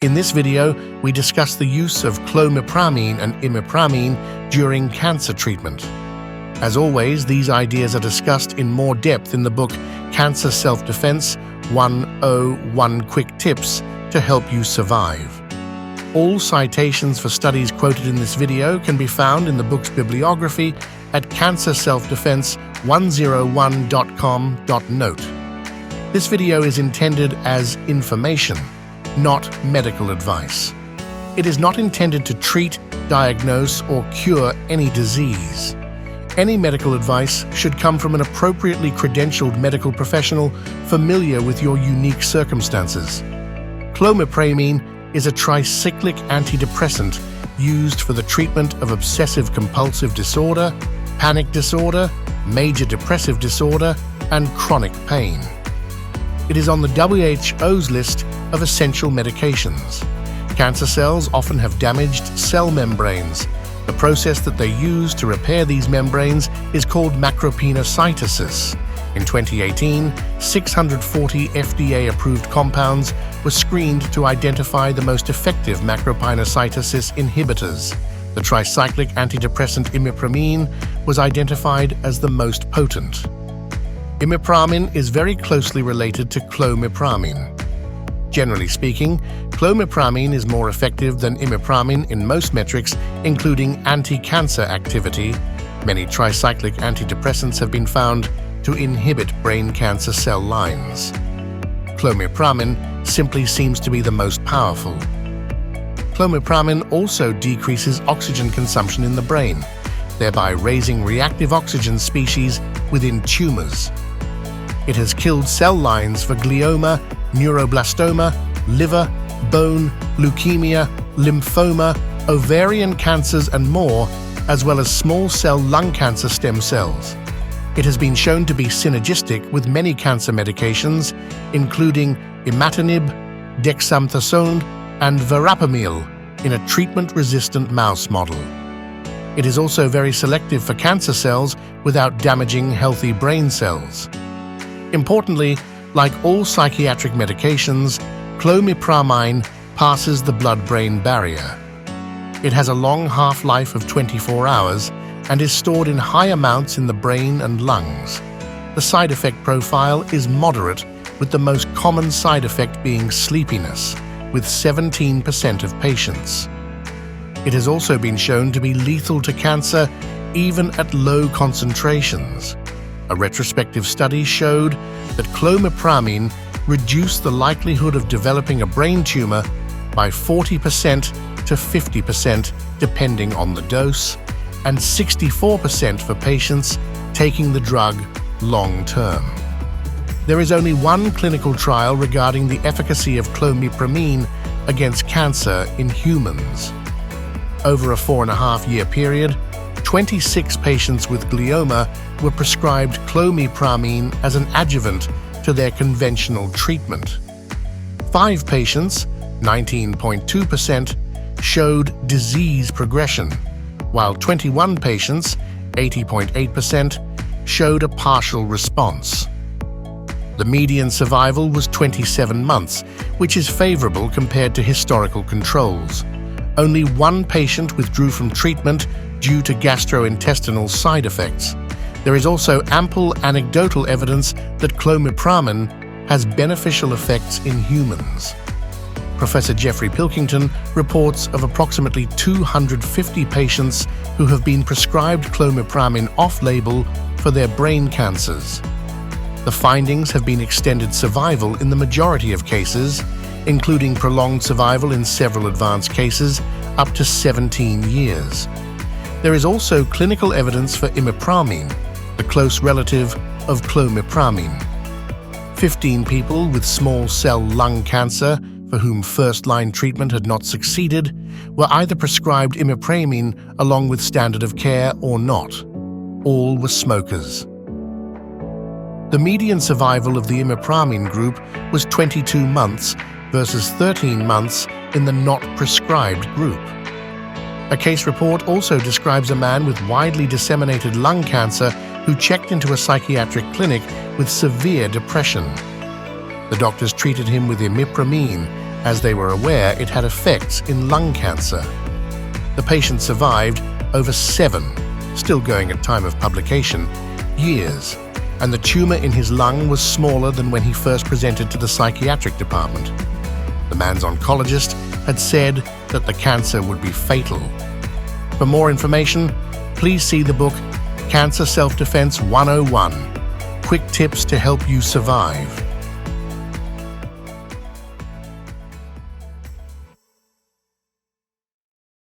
In this video, we discuss the use of Clomipramine and Imipramine during cancer treatment. As always, these ideas are discussed in more depth in the book Cancer Self-Defense 101 Quick Tips to Help You Survive. All citations for studies quoted in this video can be found in the book's bibliography at cancerselfdefense101.com.note. This video is intended as information, not medical advice. It is not intended to treat, diagnose, or cure any disease. Any medical advice should come from an appropriately credentialed medical professional familiar with your unique circumstances. Clomipramine is a tricyclic antidepressant used for the treatment of obsessive-compulsive disorder, panic disorder, major depressive disorder, and chronic pain. It is on the WHO's list of essential medications. Cancer cells often have damaged cell membranes. The process that they use to repair these membranes is called macropinocytosis. In 2018, 640 FDA-approved compounds were screened to identify the most effective macropinocytosis inhibitors. The tricyclic antidepressant Imipramine was identified as the most potent. Imipramine is very closely related to Clomipramine. Generally speaking, Clomipramine is more effective than Imipramine in most metrics, including anti-cancer activity. Many tricyclic antidepressants have been found to inhibit brain cancer cell lines. Clomipramine simply seems to be the most powerful. Clomipramine also decreases oxygen consumption in the brain, thereby raising reactive oxygen species within tumors. It has killed cell lines for glioma, neuroblastoma, liver, bone, leukemia, lymphoma, ovarian cancers, and more, as well as small cell lung cancer stem cells. It has been shown to be synergistic with many cancer medications, including imatinib, dexamethasone, and verapamil in a treatment-resistant mouse model. It is also very selective for cancer cells without damaging healthy brain cells. Importantly, like all psychiatric medications, Clomipramine passes the blood-brain barrier. It has a long half-life of 24 hours and is stored in high amounts in the brain and lungs. The side effect profile is moderate, with the most common side effect being sleepiness, with 17% of patients. It has also been shown to be lethal to cancer even at low concentrations. A retrospective study showed that Clomipramine reduced the likelihood of developing a brain tumor by 40% to 50% depending on the dose, and 64% for patients taking the drug long-term. There is only one clinical trial regarding the efficacy of Clomipramine against cancer in humans. Over a 4.5-year period, 26 patients with glioma were prescribed Clomipramine as an adjuvant to their conventional treatment. 5 patients, 19.2%, showed disease progression, while 21 patients, 80.8%, showed a partial response. The median survival was 27 months, which is favorable compared to historical controls. Only 1 patient withdrew from treatment due to gastrointestinal side effects. There is also ample anecdotal evidence that Clomipramine has beneficial effects in humans. Professor Jeffrey Pilkington reports of approximately 250 patients who have been prescribed Clomipramine off-label for their brain cancers. The findings have been extended survival in the majority of cases, including prolonged survival in several advanced cases up to 17 years. There is also clinical evidence for Imipramine, the close relative of Clomipramine. 15 people with small cell lung cancer for whom first-line treatment had not succeeded were either prescribed Imipramine along with standard of care or not. All were smokers. The median survival of the Imipramine group was 22 months versus 13 months in the not prescribed group. A case report also describes a man with widely disseminated lung cancer who checked into a psychiatric clinic with severe depression. The doctors treated him with Imipramine, as they were aware it had effects in lung cancer. The patient survived over 7, still going at time of publication, years, and the tumor in his lung was smaller than when he first presented to the psychiatric department. The man's oncologist had said that the cancer would be fatal. For more information, please see the book Cancer Self-Defense 101, Quick Tips to Help You Survive.